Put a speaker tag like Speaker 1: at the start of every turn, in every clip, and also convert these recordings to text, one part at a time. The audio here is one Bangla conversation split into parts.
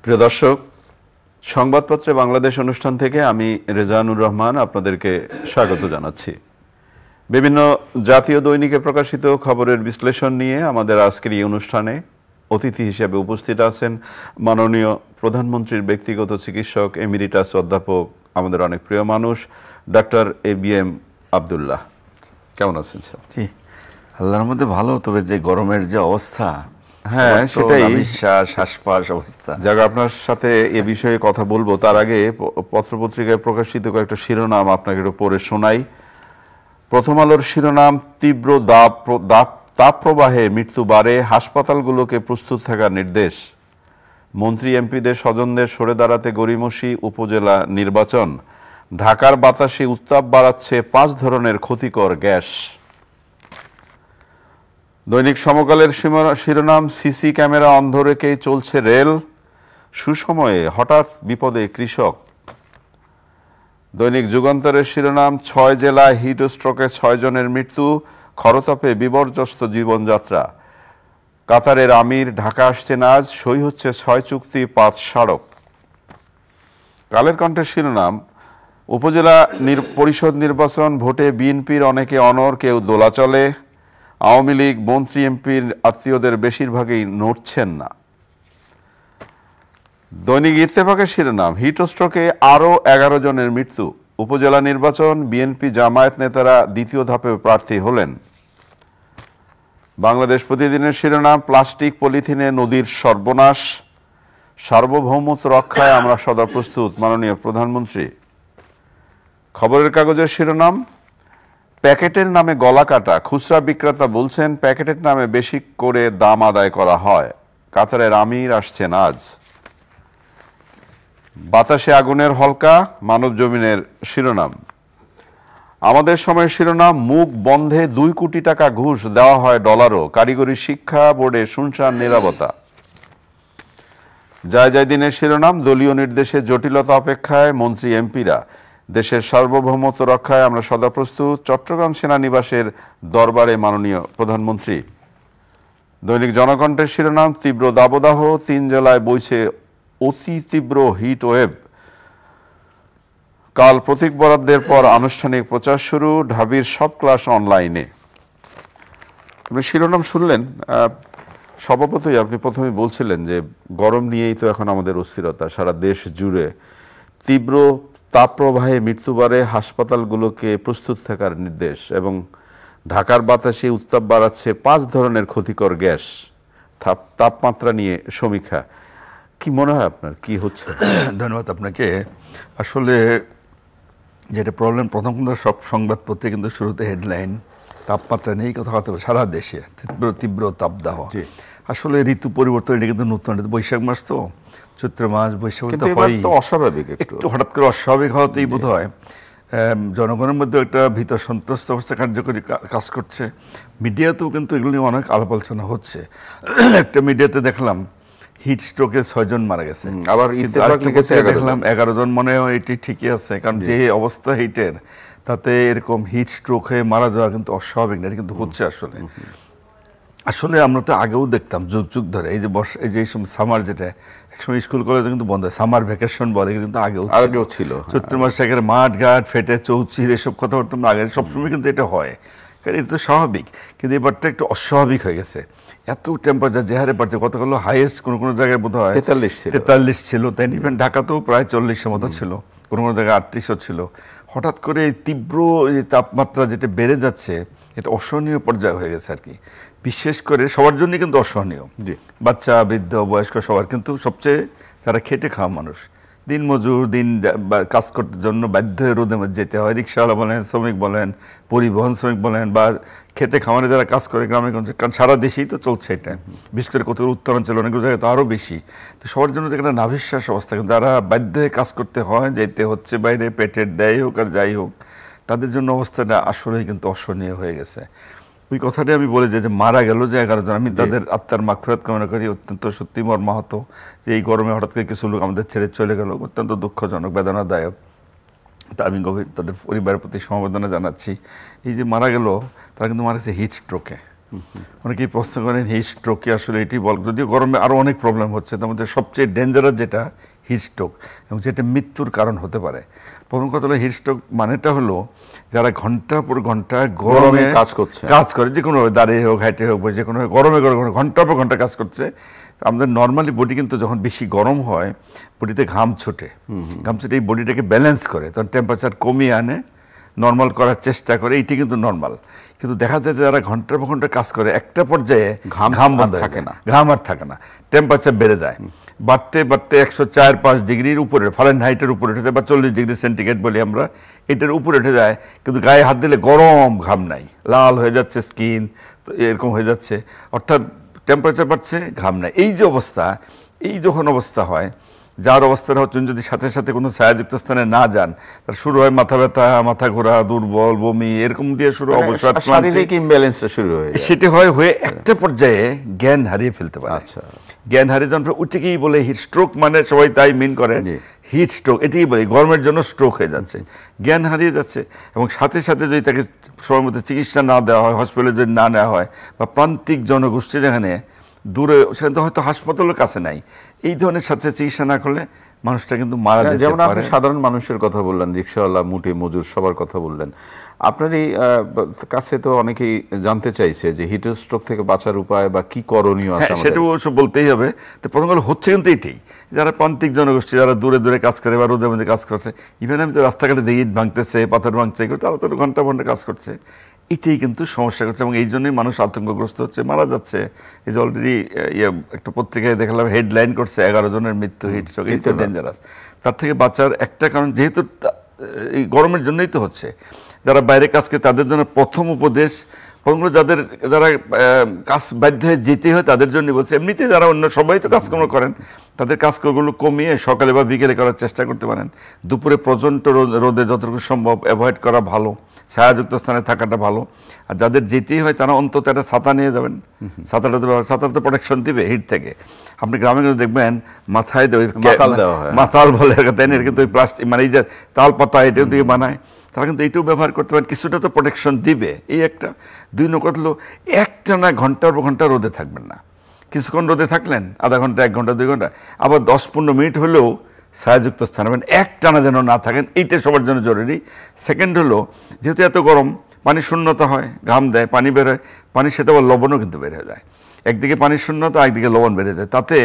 Speaker 1: প্রিয় দর্শক, সংবাদপত্রে বাংলাদেশ অনুষ্ঠান থেকে আমি রেজানুর রহমান আপনাদেরকে স্বাগত জানাচ্ছি। বিভিন্ন জাতীয় দৈনিকে প্রকাশিত খবরের বিশ্লেষণ নিয়ে আমাদের আজকের এই অনুষ্ঠানে অতিথি হিসেবে উপস্থিত আছেন মাননীয় প্রধানমন্ত্রীর ব্যক্তিগত চিকিৎসক এমিরিটাস অধ্যাপক, আমাদের অনেক প্রিয় মানুষ, ডাক্তার ABM আব্দুল্লাহ। কেমন আছেন স্যার?
Speaker 2: জি, আল্লাহর মধ্যে ভালো। তবে যে গরমের যে অবস্থা,
Speaker 1: হ্যাঁ সেটাই,
Speaker 2: শ্বাসপাস অবস্থা।
Speaker 1: যাক, আপনার সাথে এ বিষয়ে কথা বলবো তার আগে পত্রপত্রিকায় প্রকাশিত কয়েকটা শিরোনাম আপনাকে একটু পড়ে শোনাই। প্রথম আলোর শিরোনাম, তীব্র তাপপ্রবাহে মৃত্যু বাড়ে, হাসপাতালগুলোকে প্রস্তুত থাকার নির্দেশ। মন্ত্রী এমপিদের স্বজনদের সরে দাঁড়াতে গড়িমসি উপজেলা নির্বাচন। ঢাকার বাতাসে উত্তাপ বাড়াচ্ছে 5 ধরনের ক্ষতিকর গ্যাস। দৈনিক সমকালের শিরোনাম, সিসি ক্যামেরা অন্ধ রেখেই চলছে রেল, সুসময়ে হঠাৎ বিপদে কৃষক। দৈনিক যুগান্তরের শিরোনাম, 6 জেলায় হিট স্ট্রোকে 6 জনের মৃত্যু, খরতাপে বিপর্যস্ত জীবনযাত্রা। কাতারের আমির ঢাকা আসছেন আজ, সই হচ্ছে 6 চুক্তি 5 স্মারক। কালের কণ্ঠের শিরোনাম, উপজেলা পরিষদ নির্বাচন, ভোটে বিএনপির অনেকে অনড়, কেউ দোলাচলে। আওয়ামী লীগ মন্ত্রী এমপির আত্মীয়দের বেশিরভাগই নড়ছেন না। দৈনিক ইত্তেফাকের শিরোনাম, হিট স্ট্রোকে আরও 11 জনের মৃত্যু, উপজেলা নির্বাচন, বিএনপি জামায়াত নেতারা দ্বিতীয় ধাপে প্রার্থী হলেন। বাংলাদেশ প্রতিদিনের শিরোনাম, প্লাস্টিক পলিথিনে নদীর সর্বনাশ, সার্বভৌমত্ব রক্ষায় আমরা সদা প্রস্তুত, মাননীয় প্রধানমন্ত্রী। খবরের কাগজের শিরোনাম, প্যাকেটের নামে গলা কাটা, খুচরা বিক্রেতা বলছেন প্যাকেটের নামে বেশি করে দাম আদায় করা হয়। কাতারের আমির আসছেন আজ। বাতাসে আগুনের হলকা, মানব জমিনের শিরোনাম। আমাদের সময়ের শিরোনাম, মুখ বন্ধে 2 কোটি টাকা ঘুষ দেওয়া হয় ডলারও, কারিগরি শিক্ষা বোর্ডে শুনশান নীরবতা। যায় দিনের শিরোনাম, দলীয় নির্দেশে জটিলতা অপেক্ষায় মন্ত্রী এমপিরা, দেশের সার্বভৌমত্ব রক্ষায় আমরা সদা প্রস্তুত, চট্টগ্রাম সেনানিবাসের দরবারে মাননীয় প্রধানমন্ত্রী। দৈনিক জনকণ্ঠের শিরোনাম, তীব্র দাবদাহ, 3 জেলায় বইছে অতি তীব্র হিট ওয়েভ। কাল প্রতীক বরাদ্দের পর আনুষ্ঠানিক প্রচার শুরু, ঢাবির সব ক্লাস অনলাইনে। আপনি শিরোনাম শুনলেন, স্বভাবতই আপনি প্রথমে বলছিলেন যে গরম নিয়েই তো এখন আমাদের অস্থিরতা সারা দেশ জুড়ে। তীব্র তাপপ্রবাহে মৃত্যু বাড়ে, হাসপাতালগুলোকে প্রস্তুত থাকার নির্দেশ, এবং ঢাকার বাতাসে উত্তাপ বাড়াচ্ছে 5 ধরনের ক্ষতিকর গ্যাস। তাপমাত্রা নিয়ে সমীক্ষা। কি মনে হয় আপনার, কি হচ্ছে?
Speaker 2: ধন্যবাদ আপনাকে। আসলে যেটা প্রবলেম, প্রথম সব সংবাদপত্রে কিন্তু শুরুতে হেডলাইন তাপমাত্রা নেই কথা কথা, সারা দেশে তীব্র তাপদাহ। আসলে ঋতু পরিবর্তন, এটা কিন্তু নতুন, বৈশাখ মাস তো, চৈত্র মাস, বৈশাখ
Speaker 1: অস্বাভাবিক,
Speaker 2: একটু হঠাৎ করে অস্বাভাবিক হওয়াতেই বোধ হয় জনগণের মধ্যে একটা ভীত সন্ত্রস্ত অবস্থা কার্যকরী কাজ করছে। মিডিয়াতেও কিন্তু এগুলো নিয়ে অনেক আলাপ আলোচনা হচ্ছে। একটা মিডিয়াতে দেখলাম হিট স্ট্রোকে 6 জন মারা গেছে, আবার দেখলাম 11 জন। মনে হয় এটি ঠিকই আছে, কারণ যে অবস্থা হিটের, তাতে এরকম হিট স্ট্রোক হয়ে মারা যাওয়া কিন্তু অস্বাভাবিক না, এটা কিন্তু হচ্ছে। আসলে আমরা তো আগেও দেখতাম যুগ যুগ ধরে, এই যে বর্ষা, এই যে সামার, যেটা একসময় স্কুল কলেজে কিন্তু বন্ধ হয়, সামার ভ্যাকেশন বলে, কিন্তু আগেও ছিল। চৈত্র মাসে মাঠ ঘাট ফেটে চৌচির এসব কথা বলতাম আগে, সবসময় কিন্তু এটা হয়, কারণ এটা তো স্বাভাবিক। কিন্তু এবারটা একটু অস্বাভাবিক হয়ে গেছে, এত টেম্পারেচার যে হারে বাড়ছে। গতকাল হাইয়েস্ট কোনো জায়গায় বোধ হয় 43 ছিল, তাই ইভেন ঢাকাতেও প্রায় 40-এর মতো ছিল, কোনো জায়গায় 38ও ছিল। হঠাৎ করে এই তীব্র তাপমাত্রা যেটা বেড়ে যাচ্ছে, এটা অসহনীয় পর্যায়ে হয়ে গেছে আর কি। বিশেষ করে সবার জন্য কিন্তু অসহনীয়, বাচ্চা, বৃদ্ধ, বয়স্ক, সবার। কিন্তু সবচেয়ে যারা খেটে খাওয়া মানুষ, দিনমজুর, কাজ করতে জন্য বাধ্য হয়ে রোদে যেতে হয়, রিক্সাওয়ালা বলেন, শ্রমিক বলেন, পরিবহন শ্রমিক বলেন, বা খেতে খাওয়ানো যারা কাজ করে গ্রামে গঞ্জে, কারণ সারা দেশেই তো চলছে এটা। বিশেষ করে কত উত্তরাঞ্চল, অনেক জায়গায় তো আরও বেশি। তো সবার জন্য একটা নাভিশ্বাস অবস্থা, যারা বাধ্য হয়ে কাজ করতে হয়, যেতে হচ্ছে বাইরে, পেটের দেয় হোক আর যাই হোক, তাদের জন্য অবস্থাটা আসলেই কিন্তু অসহনীয় হয়ে গেছে। ওই কথাটাই আমি বলে যে মারা গেল যে 11 জন, আমি তাদের আত্মার মাগফিরাত কামনা করি। অত্যন্ত সত্যি মর্মাহত যে এই গরমে হঠাৎ করে কিছু লোক আমাদের ছেড়ে চলে গেল, অত্যন্ত দুঃখজনক, বেদনাদায়ক। তা আমি গভীর তাদের পরিবারের প্রতি সমবেদনা জানাচ্ছি। এই যে মারা গেল, তারা কিন্তু মারা গেছে হিট স্ট্রোকে। অনেকেই প্রশ্ন করেন হিট স্ট্রোক কি আসলে এটি বল, যদিও গরমে আরও অনেক প্রবলেম হচ্ছে, তার মধ্যে সবচেয়ে ডেঞ্জারাস যেটা হিট স্ট্রোক, এবং যেটা মৃত্যুর কারণ হতে পারে। প্রথম কথা হলো হিট স্ট্রোক মানেটা হলো যারা ঘন্টার পর ঘন্টা গরমে কাজ করে, যে কোনো দাঁড়িয়ে হোক, হাইটে হোক, যে কোনো গরমে ঘন্টার পর ঘন্টা কাজ করছে। আমাদের নর্মালি বডি কিন্তু যখন বেশি গরম হয় বডিতে ঘাম ছোটে, এই বডিটাকে ব্যালেন্স করে, তখন টেম্পারেচার কমিয়ে আনে, নর্মাল করার চেষ্টা করে, এইটি কিন্তু নর্মাল। কিন্তু দেখা যায় যে যারা ঘন্টার পর ঘন্টা কাজ করে একটা পর্যায়ে ঘাম বন্ধ থাকে না, ঘাম আর থাকে না, টেম্পারেচার বেড়ে যায়, বাড়তে বাড়তে 104-5 ডিগ্রির উপরে, ফারেনহাইটের উপরে উঠে যায়, বা 40 ডিগ্রি সেন্টিগ্রেড বলি আমরা, এটার উপরে উঠে যায়। কিন্তু গায়ে হাত দিলে গরম, ঘাম নাই, লাল হয়ে যাচ্ছে স্কিন, এরকম হয়ে যাচ্ছে, অর্থাৎ টেম্পারেচার বাড়ছে, ঘাম নাই। এই যে অবস্থা, এই যখন অবস্থা হয়, যার অবস্থাটা হচ্ছে যদি সাথে সাথে কোনো ছায়াযুক্ত স্থানে না যান, তার শুরু হয় মাথা ব্যথা, মাথা ঘোরা, দুর্বল, বমি, এরকম দিয়ে শুরু, অবসাদ,
Speaker 1: শারীরিক ইমব্যালেন্সটা শুরু হয়,
Speaker 2: সেটি হয়ে একটা পর্যায়ে জ্ঞান হারিয়ে ফেলতে পারে। জ্ঞান হারিয়ে যখন ওইটাকেই বলে হিট স্ট্রোক, মানে সবাই তাই মিন করে হিট স্ট্রোক, এটাই বলে গরমের জন্য স্ট্রোক হয়ে যাচ্ছে, জ্ঞান হারিয়ে যাচ্ছে। এবং সাথে সাথে যদি তাকে সময় মতো চিকিৎসা না দেওয়া হয়, হসপিটালে যদি না নেওয়া হয়, বা প্রান্তিক জনগোষ্ঠী যেখানে দূরে, সেখানে তো হয়তো হাসপাতালের কাছে নাই, এই ধরনের সাথে চিকিৎসা না করলে মানুষটা কিন্তু মারা যেতে পারে।
Speaker 1: যেমন আপনি সাধারণ মানুষের কথা বললেন, রিকশাওয়ালা, মুঠি মজুর, সবার কথা বললেন। আপনার এই কাছে তো অনেকেই জানতে চাইছে যে হিট স্ট্রোক থেকে বাঁচার উপায় বা কি করণীয় আছে।
Speaker 2: সেটা অবশ্য বলতেই হবে। তো প্রথম কথা হচ্ছে কিন্তু এটাই, যারা প্রান্তিক জনগোষ্ঠী, যারা দূরে দূরে কাজ করে বা রোদের মধ্যে কাজ করছে, ইভেন আমি তো রাস্তাঘাটে দেখি ইট ভাঙতেছে, পাথর ভাঙছে, তারা তো ঘন্টা ঘন্টা কাজ করছে, এটাই কিন্তু সমস্যা করছে। এবং এই জন্যই মানুষ আতঙ্কগ্রস্ত হচ্ছে, মারা যাচ্ছে। এই যে অলরেডি একটা পত্রিকায় দেখলাম হেডলাইন করছে 11 জনের মৃত্যু হিট স্ট্রোক, এই তো ডেঞ্জারাস। তার থেকে বাঁচার একটা কারণ, যেহেতু এই গরমের জন্যই তো হচ্ছে, যারা বাইরে কাজ করে তাদের জন্য প্রথম উপদেশ, যারা কাজ বাধ্য হয়ে যেতে হয় তাদের জন্য বলছে। এমনিতে যারা অন্য সবাই তো কাজকর্ম করেন, তাদের কাজকর্মগুলো কমিয়ে সকালে বা বিকেলে করার চেষ্টা করতে পারেন। দুপুরে প্রচণ্ড রোদে যতটুকু সম্ভব অ্যাভয়েড করা ভালো, ছায়াযুক্ত স্থানে থাকাটা ভালো। আর যাদের যেতেই হয় তারা অন্তত একটা ছাতা নিয়ে যাবেন, ছাতাটা তো প্রোটেকশন দিবে হিট থেকে। আপনি গ্রামে কিন্তু দেখবেন মাথায় মাতাল বলে, তাই না, কিন্তু ওই প্লাস্টিক, মানে এই যে তাল পাতা, এটাও দিয়ে বানায়, তারা কিন্তু এইটাও ব্যবহার করতে পারেন, কিছুটা তো প্রোটেকশন দিবে। এই একটা। 2 নম্বর হলো একটানা ঘন্টার পর ঘন্টা রোদে থাকবেন না। কিছুক্ষণ রোদে থাকলেন, আধা ঘন্টা, 1 ঘন্টা, 2 ঘন্টা, আবার 10-15 মিনিট হলেও ছায়াযুক্ত স্থান হবেন, একটানা যেন না থাকেন, এইটা সবার জন্য জরুরি। সেকেন্ড হলো, যেহেতু এত গরম, পানি শূন্যতা হয়, ঘাম দেয়, পানি বের হয়, পানির সাথে আবার লবণও কিন্তু বের হয়ে যায়। একদিকে পানির শূন্যতা, একদিকে লবণ বেড়ে যায়, তাতে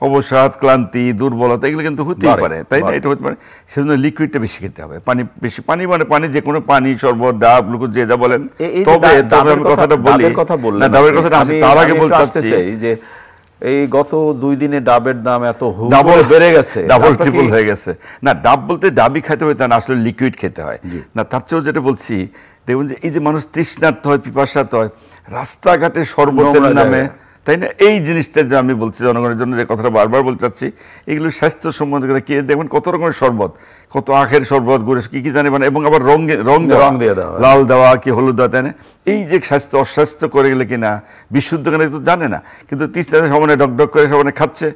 Speaker 2: অবসাদ, ক্লান্তি, দুর্বলতা, এগুলো কিন্তু হতেই পারে, তাই না? এটা হতে পারে। সেজন্য লিকুইডটা বেশি খেতে হবে, পানি বেশি, পানি মানে পানি, যে কোনো পানি, শরবত, ডাব, গ্লুকোজ, যে যা বলেন। তবে আমি কথাটা বলি, ডাবের কথাটা তার আগে বলতে চাচ্ছি
Speaker 1: যে এই গত 2 দিনে ডাবের দাম এত ডাবল বেড়ে গেছে,
Speaker 2: ডাবল ট্রিপল হয়ে গেছে। না, ডাব বলতে ডাবই খেতে হয় তা না, আসলে লিকুইড খেতে হয় না। তার চেয়েও যেটা বলছি, দেখুন যে এই যে মানুষ তৃষ্ণার্ত হয়, পিপাসার্ত হয় রাস্তাঘাটে শরবতের নামে, তাই না? এই জিনিসটা যে আমি বলছি জনগণের জন্য, যে কথাটা বারবার বলতে চাচ্ছি, এগুলো স্বাস্থ্য সম্বন্ধে কি দেখবেন, কত রকমের শরবত, কত আখের শরবত, গুড়, কি জানি মানে, এবং আবার রং দিয়ে দেওয়া, লাল দেওয়া কি হলুদ দেওয়া, তাই না? এই যে স্বাস্থ্য অস্বাস্থ্য করে গেলে কিনা বিশুদ্ধ কিনা তো জানে না, কিন্তু তিস্তাতে সমানে ডক করে সমানে খাচ্ছে,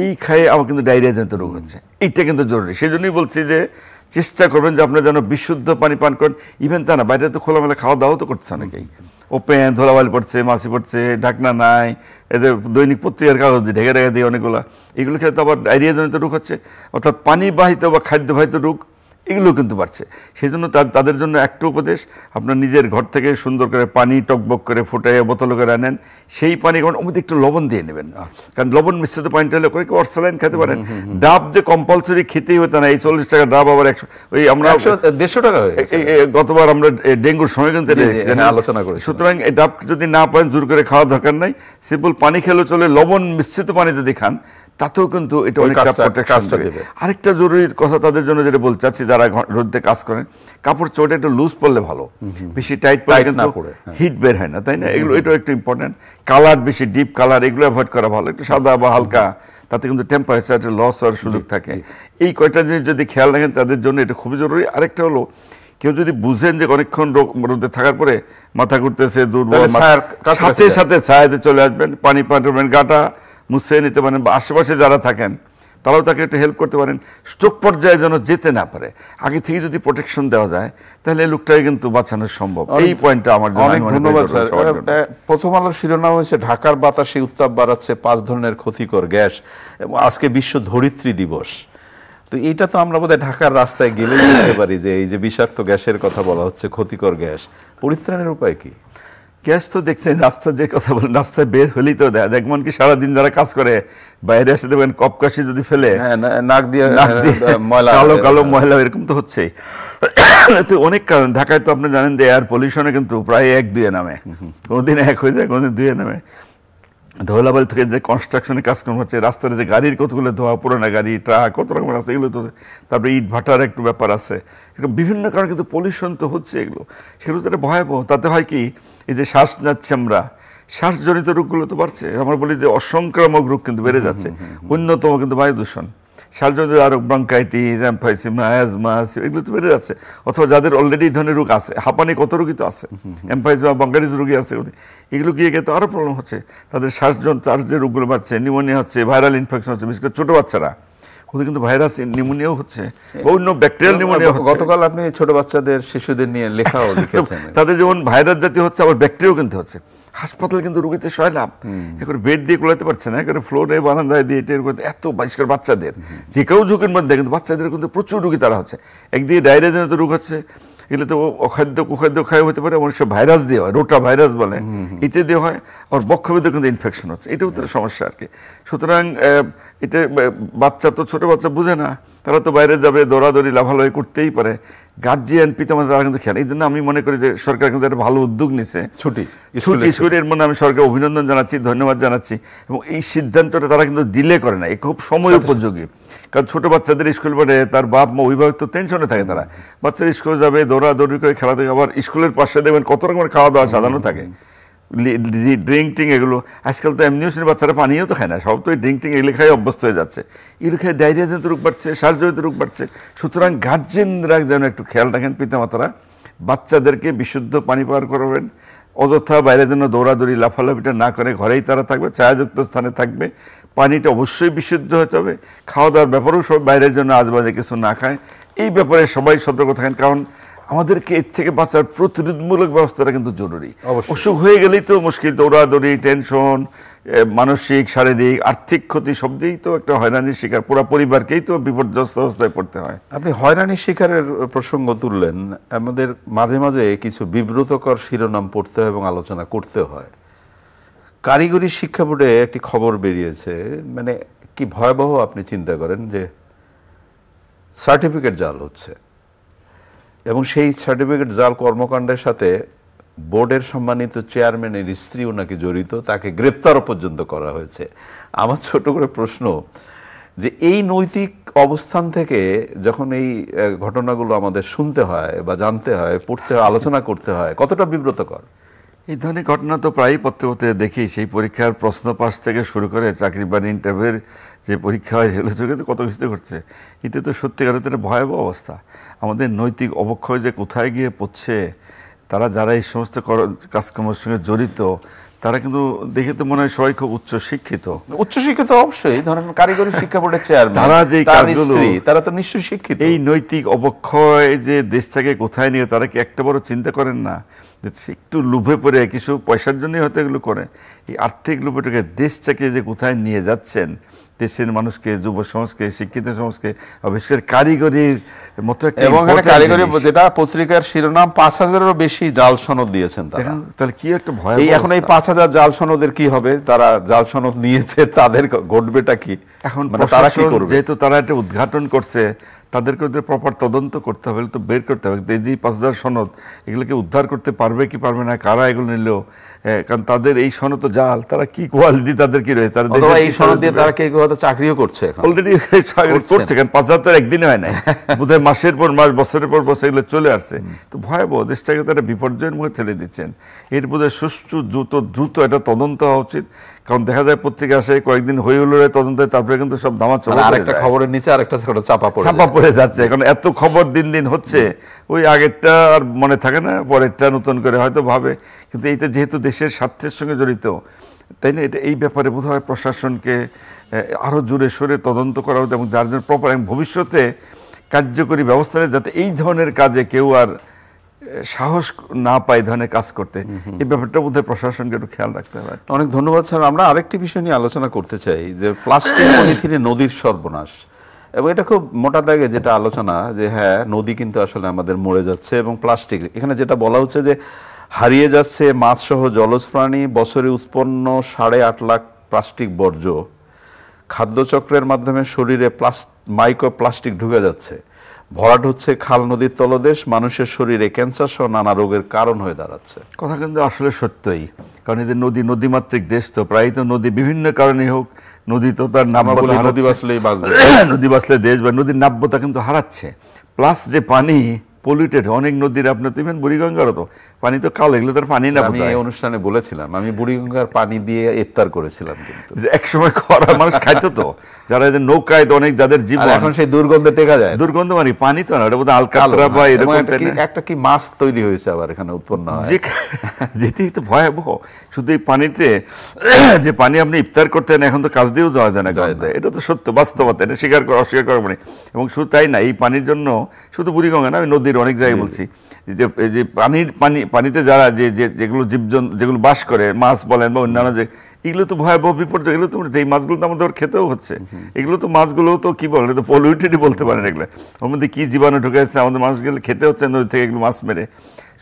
Speaker 2: এই খায়ে আমার কিন্তু ডায়রিয়া জনিত রোগ হচ্ছে। এইটা কিন্তু জরুরি। সেই জন্যই বলছি যে চেষ্টা করবেন যে আপনার যেন বিশুদ্ধ পানি পান করেন। ইভেন তা না, বাইরে তো খোলামেলা খাওয়া দাওয়া তো করছে অনেকেই, ওপেন ধোলাবালি পড়ছে, মাছি পড়ছে, ঢাকনা নাই, এদের দৈনিক পত্রিকার কাগজ দিয়ে ঢেকে দিয়ে অনেকগুলো, এগুলো খেলে তো আবার ডায়রিয়া জনিত রোগ হচ্ছে, অর্থাৎ পানিবাহিত বা খাদ্যবাহিত রোগ, এগুলো কিন্তু বাড়ছে। সেই জন্য তাদের জন্য একটা উপদেশ, আপনার নিজের ঘর থেকে সুন্দর করে পানি টকবক করে ফুটাইয়া বোতল করে আনেন, সেই পানি ওর মধ্যে একটু লবণ দিয়ে নেবেন, কারণ লবণ মিশ্রিত পানিটা হলে করে অর্সালাইন খেতে পারেন। ডাব যে কম্পালসারি খেতেই হতো না, এই 40 টাকা ডাব আবার 100, ওই আমরা
Speaker 1: 150 টাকা
Speaker 2: গতবার আমরা ডেঙ্গুর সময় কিন্তু
Speaker 1: আলোচনা করি।
Speaker 2: সুতরাং এই ডাব যদি না পারেন জোর করে খাওয়া দরকার নাই, সিম্পল পানি খেলেও চলে, লবণ মিশ্রিত পানি যদি খান তাতেও কিন্তু এটা অনেকটা প্রোটেকশন দেবে। আরেকটা জরুরি কথা তাদের জন্য যেটা বলতে চাচ্ছি, যারা রোদে কাজ করেন, কাপড় চোপড় একটু লুজ পরলে ভালো, বেশি টাইট পরলে কিন্তু হিট বের হয় না, তাই না? এগুলো এটাও একটু ইম্পর্টেন্ট। কালার বেশি ডিপ কালার এগুলো অ্যাভয়েড করা ভালো, একটু সাদা বা হালকা, তাতে কিন্তু টেম্পারেচার লস হওয়ার সুযোগ থাকে। এই কয়টা জিনিস যদি খেয়াল রাখেন তাদের জন্য এটা খুবই জরুরি। আরেকটা হলো, কেউ যদি বুঝেন যে অনেকক্ষণ রোদে থাকার পরে মাথা ঘুরতেছে, দুর্বল, সাথে সাথে ছায়াতে চলে আসবেন, পানি পান করবেন, গাটা মুছে নিতে পারেন, বা আশেপাশে যারা থাকেন তারাও তাকে একটু হেল্প করতে পারেন, স্ট্রোক পর্যায়ে যেন যেতে না পারে। আগে থেকে যদি প্রোটেকশন দেওয়া যায় তাহলে লোকটাকে কিন্তু বাঁচানো সম্ভব। এই পয়েন্টটা আমার জন্য।
Speaker 1: অনেক ধন্যবাদ স্যার। প্রথম আলোর শিরোনাম হয়েছে ঢাকার বাতাসে উত্তাপ বাড়াচ্ছে 5 ধরনের ক্ষতিকর গ্যাস, এবং আজকে বিশ্ব ধরিত্রী দিবস। তো এটা তো আমরা বোধহয় ঢাকার রাস্তায় গেলে বুঝতে পারি যে এই যে বিষাক্ত গ্যাসের কথা বলা হচ্ছে, ক্ষতিকর গ্যাস, পরিত্রাণের উপায় কি?
Speaker 2: গ্যাস তো দেখছেন রাস্তা যে কথা বলেন, রাস্তায় বের হলেই তো দেখবেন কি সারাদিন যারা কাজ করে বাইরে এসে দেখবেন কপকাশি যদি ফেলে
Speaker 1: নাক দিয়ে
Speaker 2: কালো কালো ময়লা, এরকম তো হচ্ছেই। তো অনেক কারণ। ঢাকায় তো আপনি জানেন যে এয়ার পলিউশনে কিন্তু প্রায় 1-2 নামে, কোনোদিন 1 হয়ে যায়, কোনোদিন 2 নামে। ধৌলাবাড়ি থেকে যে কনস্ট্রাকশনের কাজকর্ম হচ্ছে, রাস্তার যে গাড়ির কতগুলো ধোয়া, পুরোনো গাড়ি, ট্রাক, কত রকমের আছে এগুলো তো, তারপরে ইট ভাটার একটু ব্যাপার আছে, এরকম বিভিন্ন কারণে কিন্তু পলিউশন তো হচ্ছে। এগুলো সেগুলো তো একটা ভয়াবহ। তাতে হয় কি, এই যে শ্বাস যাচ্ছে আমরা, শ্বাসজনিত রোগগুলো তো বাড়ছে। আমরা বলি যে অসংক্রামক রোগ কিন্তু বেড়ে যাচ্ছে। অন্যতম কিন্তু বায়ু দূষণ, শ্বাসজনিত আরো ব্রঙ্কাইটিস, এমফাইসিমা, অ্যাজমা, এগুলো তো বেড়ে যাচ্ছে। অথবা যাদের অলরেডি এই ধরনের রোগ আছে, হাঁপানি কত রোগী তো আছে, এমফাইসিমা, ব্রঙ্কাইটিস রোগী আছে, এগুলো গিয়ে গিয়ে তো আরো প্রবলেম হচ্ছে। তাদের শ্বাসজনিত যে রোগগুলো বাড়ছে, নিউমোনিয়া হচ্ছে, ভাইরাল ইনফেকশন হচ্ছে, বিশেষ করে ছোট বাচ্চারা, ওদের কিন্তু ভাইরাস নিউমোনিয়াও হচ্ছে, অন্য ব্যাকটেরিয়াল নিউমোনিয়া হচ্ছে।
Speaker 1: গতকাল আপনি ছোট বাচ্চাদের, শিশুদের নিয়ে লেখাও লিখেছেন।
Speaker 2: তাদের যেমন ভাইরাস জাতীয় হচ্ছে, আবার ব্যাকটেরিয়াও কিন্তু হচ্ছে। হাসপাতালে কিন্তু রোগীতে সয়লাভ, এখন বেড দিয়ে কোলাতে পারছে না, এখন ফ্লোরে বারান্দায় দিয়ে এত পরিষ্কার বাচ্চাদের, যে কেউ ঝুঁকির মধ্যে, কিন্তু বাচ্চাদের কিন্তু প্রচুর রোগী তারা হচ্ছে। একদিকে ডায়রিয়া জনিত রোগ হচ্ছে, এগুলো তো অখাদ্য কুখাদ্য খায় হতে পারে, অনেক সব ভাইরাস দিয়ে হয়, রোটা ভাইরাস বলে, এতে দিয়ে হয়। আর বক্ষবেদে কিন্তু ইনফেকশন হচ্ছে, এটাও তো সমস্যা আর কি। সুতরাং এটা বাচ্চা তো, ছোট বাচ্চা বুঝে না, তারা তো বাইরে যাবে, দৌড়াদৌড়ি লাফালাফি করতেই পারে। গার্জিয়ান, পিতামাতা, তারা কিন্তু খেয়াল। এই জন্য আমি মনে করি যে সরকার কিন্তু একটা ভালো উদ্যোগ নিছে, ছুটি। এর মধ্যে আমি সরকার অভিনন্দন জানাচ্ছি, ধন্যবাদ জানাচ্ছি। এবং এই সিদ্ধান্তটা তারা কিন্তু ডিলে করে না, খুব সময় উপযোগী। কারণ ছোট বাচ্চাদের স্কুল পড়ে, তার বাপ মা অভিভাবক তো টেনশনে থাকে, তারা বাচ্চারা স্কুলে যাবে, দৌড়াদৌড়ি করে খেলা থেকে, আবার স্কুলের পাশে দেখবেন কত রকমের খাওয়া দাওয়া সাজানো থাকে, ড্রিঙ্ক টিং এগুলো। আজকাল তো এমনিও বাচ্চারা পানিও তো খায় না, সব তো ড্রিঙ্ক টিং এগুলো খাই অভ্যস্ত হয়ে যাচ্ছে। এগুলো খেয়ে ডায়রিয়া জনিত রোগ বাড়ছে, শ্বাসজনিত রোগ বাড়ছে। সুতরাং গার্জেনরা যেন একটু খেয়াল রাখেন, পিতামাতারা বাচ্চাদেরকে বিশুদ্ধ পানি পার করাবেন, অযথা বাইরে যেন দৌড়াদৌড়ি লাফালাফিটা না করে, ঘরেই তারা থাকবে, ছায়াযুক্ত স্থানে থাকবে। পানিটা অবশ্যই বিশুদ্ধ হতে হবে। খাওয়া দাওয়ার ব্যাপারেও সব বাইরের জন্য আজবাজে কিছু না খায়, এই ব্যাপারে সবাই সতর্ক থাকেন। কারণ আমাদেরকে এর থেকে বাঁচার প্রতিরোধমূলক ব্যবস্থাটা কিন্তু জরুরি। অসুখ হয়ে গেলেই তো মুশকিল, দৌড়াদৌড়ি, টেনশন, মানসিক, শারীরিক, আর্থিক ক্ষতি, সব দিয়েই তো একটা হয়রানির শিকার, পুরো পরিবারকেই তো বিপর্যস্ত অবস্থায় পড়তে হয়।
Speaker 1: আপনি হয়রানির শিকারের প্রসঙ্গ তুললেন, আমাদের মাঝে মাঝে কিছু বিব্রতকর শিরোনাম পড়তে হয় এবং আলোচনা করতে হয়। কারিগরি শিক্ষা বোর্ডে একটি খবর বেরিয়েছে, মানে কি ভয়াবহ আপনি চিন্তা করেন, যে সার্টিফিকেট জাল হচ্ছে, এবং সেই সার্টিফিকেট জাল কর্মকাণ্ডের সাথে বোর্ডের সম্মানিত চেয়ারম্যানের স্ত্রীও নাকি জড়িত, তাকে গ্রেপ্তারও পর্যন্ত করা হয়েছে। আমার ছোট করে প্রশ্ন, যে এই নৈতিক অবস্থান থেকে যখন এই ঘটনাগুলো আমাদের শুনতে হয় বা জানতে হয়, পড়তে হয়, আলোচনা করতে হয়, কতটা বিব্রতকর?
Speaker 2: এই ধরনের ঘটনা তো প্রায়ই পত্রে দেখি। সেই পরীক্ষার প্রশ্ন পাস থেকে শুরু করে চাকরি বা ইন্টারভিউর যে পরীক্ষা হয়, সেগুলো চোখে তো কত কিছু করছে। এটা তো সত্যিকারের একটা ভয়াবহ অবস্থা। আমাদের নৈতিক অবক্ষয় যে কোথায় গিয়ে পড়ছে, তারা যারা এই সমস্ত কাজকর্মের সঙ্গে জড়িত, তারা কিন্তু দেখে তো মনে হয় সবাই খুব উচ্চশিক্ষিত।
Speaker 1: উচ্চশিক্ষিত অবশ্যই, ধরেন কারিগরি শিক্ষা বোর্ডের চেয়ারম্যান,
Speaker 2: তারা যে কাজগুলো,
Speaker 1: তারা তো নিশ্চয়ই শিক্ষিত।
Speaker 2: এই নৈতিক অবক্ষয় যে দেশটাকে কোথায় নিয়ে, তারা কি একটা বড় চিন্তা করেন না? একটু লোভে পড়ে, কিছু পয়সার জন্যই হয়তো এগুলো করে। এই আর্থিক লোভেটাকে, দেশটাকে যে কোথায় নিয়ে যাচ্ছেন, দেশের মানুষকে, যুব সমাজকে, শিক্ষিত সমাজকে, বিশেষ করে কারিগরির মতো একটা,
Speaker 1: এবং কারিগরি যেটা পত্রিকার শিরোনাম, 5000-এরও বেশি জাল সনদ দিয়েছেন তারা।
Speaker 2: তাহলে কি একটা ভয়।
Speaker 1: এখন এই 5000 জাল সনদের কি হবে? তারা জাল সনদ নিয়েছে, তাদের ঘটবেটা কি
Speaker 2: এখন? তারা কি করবে? যেহেতু তারা একটা উদ্ঘাটন করছে, তাদেরকে ওদের প্রপার তদন্ত করতে হবে, তো বের করতে হবে এই যে 5000 সনদ, এগুলোকে উদ্ধার করতে পারবে কি পারবে না, কারা এগুলো নিল। কারণ তাদের এই সনদ তো জাল, তারা কি কোয়ালিটি, তাদের কি রয়েছে, তারা
Speaker 1: এই সনদ দিয়ে তারা কেউ হয়তো চাকরিও করছে,
Speaker 2: অলরেডি করছে। কারণ 5000 তো একদিনে হয় না, বোধহয় মাসের পর মাস, বছরের পর বছর এগুলো চলে আসছে। তো ভয়াবহ, দেশটাকে তারা বিপর্যয়ের মুখে ঠেলে দিচ্ছেন। এর বোধহয় সুষ্ঠু দ্রুত এটা তদন্ত হওয়া উচিত। কারণ দেখা যায় পত্রিকা আসে, কয়েকদিন হয়ে হলো তদন্ত, তারপরে কিন্তু সব ধামা চলে,
Speaker 1: আরেকটা খবরের নিচে আরেকটা
Speaker 2: চাপা পড়ে যাচ্ছে। এখন এত খবর দিন দিন হচ্ছে, ওই আগেরটা আর মনে থাকে না, পরেরটা নতুন করে হয়তো ভাবে। কিন্তু এইটা যেহেতু দেশের স্বার্থের সঙ্গে জড়িত, তাই না? এটা এই ব্যাপারে বোধহয় প্রশাসনকে আরও জোরে সোরে তদন্ত করা উচিত এবং যার জন্য প্রপার এবং ভবিষ্যতে কার্যকরী ব্যবস্থা নেয় যাতে এই ধরনের কাজে কেউ আর সাহস না পায় ধরনের কাজ করতে। এই ব্যাপারটা বোধহয় প্রশাসনকে একটু খেয়াল রাখতে হবে।
Speaker 1: অনেক ধন্যবাদ স্যার। আমরা আরেকটি বিষয় নিয়ে আলোচনা করতে চাই যে প্লাস্টিক পলিথিনে নদীর সর্বনাশ, এবং এটা খুব মোটা দাগে যেটা আলোচনা যে হ্যাঁ নদী কিন্তু আসলে আমাদের মরে যাচ্ছে, এবং প্লাস্টিক এখানে যেটা বলা হচ্ছে যে হারিয়ে যাচ্ছে মাছ সহ জলজ প্রাণী, বছরে উৎপন্ন 8.5 লাখ প্লাস্টিক বর্জ্য, খাদ্যচক্রের মাধ্যমে শরীরে মাইক্রো প্লাস্টিক ঢুকে যাচ্ছে, ভরাট হচ্ছে খাল নদীর তলদেশ, মানুষের শরীরে ক্যান্সার সহ নানা রোগের কারণ হয়ে দাঁড়াচ্ছে।
Speaker 2: কথা কিন্তু আসলে সত্যই, কারণ এই যে নদীমাতৃক দেশ তো প্রায় তো নদী বিভিন্ন কারণে হোক নদী তো তার নাব্যতা
Speaker 1: নদী বাঁচলেই বাঁচবে,
Speaker 2: নদী বাঁচলে দেশ বা নদীর নাব্যতা কিন্তু হারাচ্ছে। প্লাস যে পানি পলিউটেড, অনেক নদীর আপনার তো ইভেন বুড়িগঙ্গারও তো পানি তো কালো, এগুলো তার পানি না।
Speaker 1: আমি এই অনুষ্ঠানে বলেছিলাম আমি বুড়িগঙ্গার পানি দিয়ে ইফতার করেছিলাম, কিন্তু
Speaker 2: যে একসময় খরা মানুষ খাইতো তো, যারা যে নৌকায় অনেক যাদের জীবন,
Speaker 1: এখন সেই দুর্গন্ধে টেকা যায়।
Speaker 2: দুর্গন্ধ মানে পানি তো না, ওটা বোধহয় আলকাতরা বা এরকম
Speaker 1: একটা কি মাছ তৈরি হয়েছে আবার এখানে উৎপন্ন হয়,
Speaker 2: যেটি তো ভয়াবহ। শুধু এই পানিতে যে পানি আপনি ইফতার করতেন এখন তো কাজ দিয়েও যাওয়া যায় না, এটা তো সত্য বাস্তবতা, এটা অস্বীকার করা মানে। এবং শুধু তাই না, এই পানির জন্য শুধু বুড়িগঙ্গা না, আমি নদীর অনেক জায়গায় বলছি যে পানিতে যারা যেগুলো জীবজন্তু যেগুলো বাস করে, মাছ বলেন বা অন্যান্য, যে এগুলো তো ভয়াবহ বিপর্যয়। এগুলো তো যেই মাছগুলো তো আমাদের খেতেও হচ্ছে, এগুলো তো মাছগুলো তো কি বলে তো পলিউটেডই বলতে পারেন। এগুলো ওর মধ্যে কি জীবাণু ঢুকে যাচ্ছে আমাদের মানুষগুলো খেতে হচ্ছে নদী থেকে এগুলো মাছ মেরে।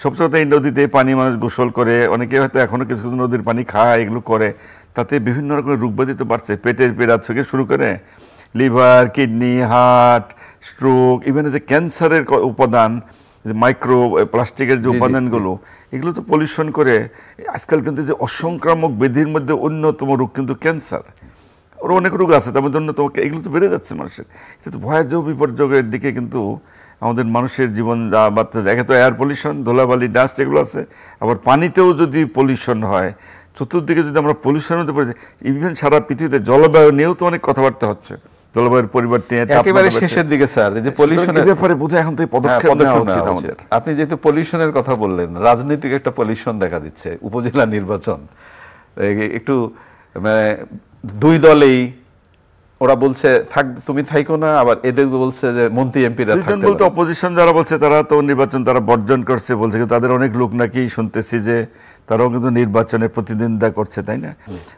Speaker 2: সবসময় এই নদীতে পানি মানুষ গোসল করে, অনেকে হয়তো এখনো কিছু কিছু নদীর পানি খায়, এগুলো করে, তাতে বিভিন্ন রকমের রোগব্যাধি তো বাড়ছে, পেটের পীড়া থেকে শুরু করে liver, kidney, heart, stroke, even যে ক্যান্সারের উপাদান, মাইক্রো প্লাস্টিকের যে উপাদানগুলো, এগুলো তো পলিউশন করে। আজকাল কিন্তু যে অসংক্রামক ব্যাধির মধ্যে অন্যতম রোগ কিন্তু ক্যান্সার, ওর অনেক রোগ আছে, তার মধ্যে অন্যতম এগুলো তো বেড়ে যাচ্ছে মানুষের। এটা তো ভয়াবহ বিপর্যয়ের দিকে কিন্তু আমাদের মানুষের জীবন যা বাড়তে যায়। একে তো এয়ার পলিউশন, ধুলাবালি, ডাস্ট এগুলো আছে, আবার পানিতেও যদি পলিউশন হয়, চতুর্দিকে যদি আমরা পলিউশনের মধ্যে পড়ে যাই, ইভেন সারা পৃথিবীতে জলবায়ু নিয়েও তো অনেক কথাবার্তা হচ্ছে, জলবায়ুর পরিবর্তন
Speaker 1: একেবারে শেষের দিকে স্যার, এই যে পলিউশনের
Speaker 2: ব্যাপারে বোধহয় এখন থেকে পদক্ষেপ নেওয়া উচিত আমাদের।
Speaker 1: আপনি যেহেতু পলিউশনের কথা বললেন, রাজনৈতিক একটা পলিউশন দেখা দিচ্ছে, উপজেলা নির্বাচন একটু মানে দুই দলেই ওরা বলছে থাক তুমি থাইকো না, আবার এদের বলছে যে মন্ত্রী এমপিরা থাকতে
Speaker 2: বলতে অপোজিশন যারা বলছে তারা তো নির্বাচন তারা বর্জন করছে বলছে, কিন্তু তাদের অনেক লোক নাকি শুনতেছি যে তারাও কিন্তু নির্বাচনে প্রতিদ্বন্দ্বিতা করছে, তাই না?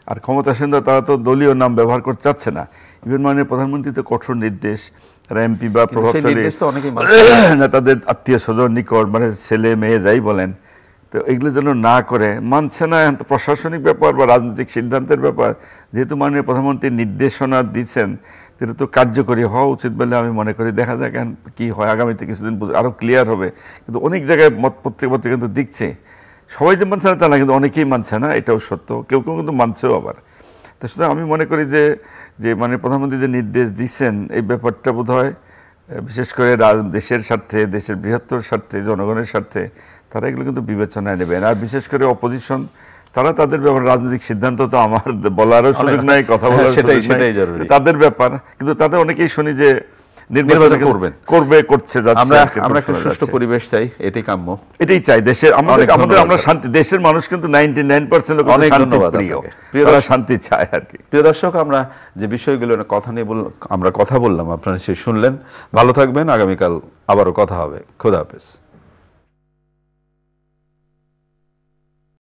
Speaker 2: আর ক্ষমতাসীন তারা তো দলীয় নাম ব্যবহার করতে চাচ্ছে না। ইভেন মাননীয় প্রধানমন্ত্রী তো কঠোর নির্দেশ, তারা এমপি বা প্রভাবশালী না তাদের আত্মীয় স্বজন নিকট, মানে ছেলে মেয়ে যাই বলেন, তো এগুলো যেন না করে, মানছে না। এখন তো প্রশাসনিক ব্যাপার বা রাজনৈতিক সিদ্ধান্তের ব্যাপার, যেহেতু মাননীয় প্রধানমন্ত্রী নির্দেশনা দিচ্ছেন, সেটা তো কার্যকরী হওয়া উচিত বলে আমি মনে করি। দেখা যাক এখন কি হয়, আগামীতে কিছুদিন আরও ক্লিয়ার হবে। কিন্তু অনেক জায়গায় পত্রিকা কিন্তু দিচ্ছে, সবাই যে মানছে না তা না, কিন্তু অনেকেই মানছে না, এটাও সত্য, কেউ কেউ কিন্তু মানছেও আবার। তো সুতরাং আমি মনে করি যে মানে প্রধানমন্ত্রী যে নির্দেশ দিচ্ছেন, এই ব্যাপারটা বোধ হয় বিশেষ করে দেশের স্বার্থে, দেশের বৃহত্তর স্বার্থে, জনগণের স্বার্থে তারা এগুলো কিন্তু বিবেচনায় নেবেন। আর বিশেষ করে অপোজিশন, তারা তাদের ব্যাপারে রাজনৈতিক সিদ্ধান্ত তো আমার বলারও সুযোগ নাই, কথা বলার সুযোগ নাই, তাদের ব্যাপার। কিন্তু তাদের অনেকেই শুনি যে নির্বাচন করছে,
Speaker 1: আমরা একটা সুষ্ঠু পরিবেশ চাই, এটাই কাম্য,
Speaker 2: এটাই চাই দেশের আমরা শান্তি। দেশের মানুষ কিন্তু 99% লোক শান্তিপ্রিয়, তারা শান্তি চায় আর কি।
Speaker 1: প্রিয় দর্শক, আমরা যে বিষয়গুলো আমরা কথা বললাম আপনারা সে শুনলেন। ভালো থাকবেন, আগামীকাল আবারও কথা হবে। খোদা হাফেজ।